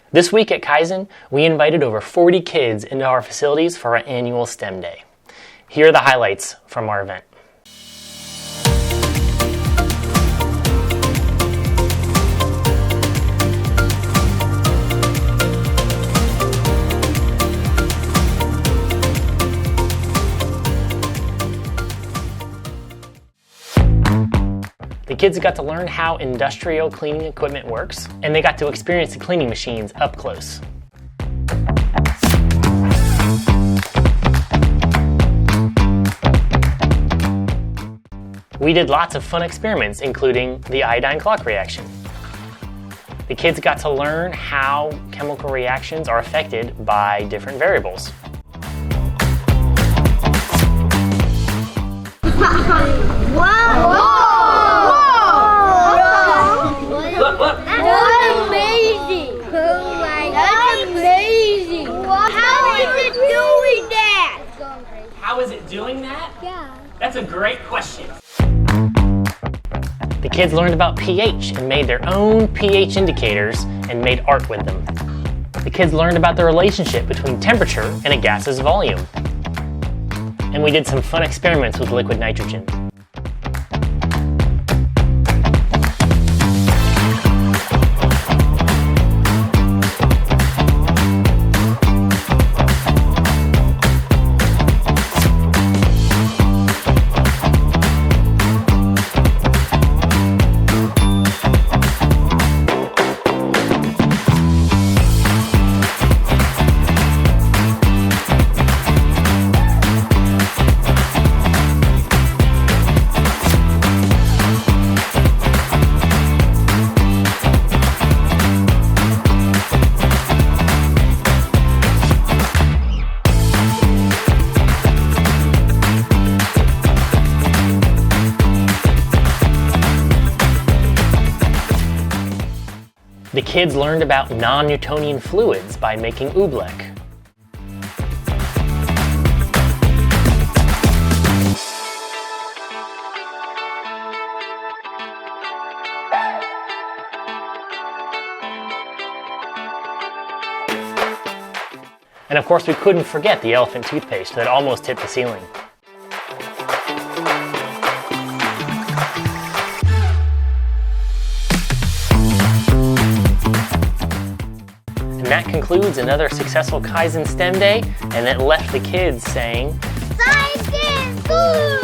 This week at KYZEN, we invited over 40 kids into our facilities for our annual STEM Day. Here are the highlights from our event. The kids got to learn how industrial cleaning equipment works, and they got to experience the cleaning machines up close. We did lots of fun experiments, including the iodine clock reaction. The kids got to learn how chemical reactions are affected by different variables. Wow! How is it doing that? Yeah. That's a great question. The kids learned about pH and made their own pH indicators and made art with them. The kids learned about the relationship between temperature and a gas's volume. And we did some fun experiments with liquid nitrogen. The kids learned about non-Newtonian fluids by making Oobleck. And of course, we couldn't forget the elephant toothpaste that almost hit the ceiling. And that concludes another successful KYZEN STEM Day, and it left the kids saying, Science is cool!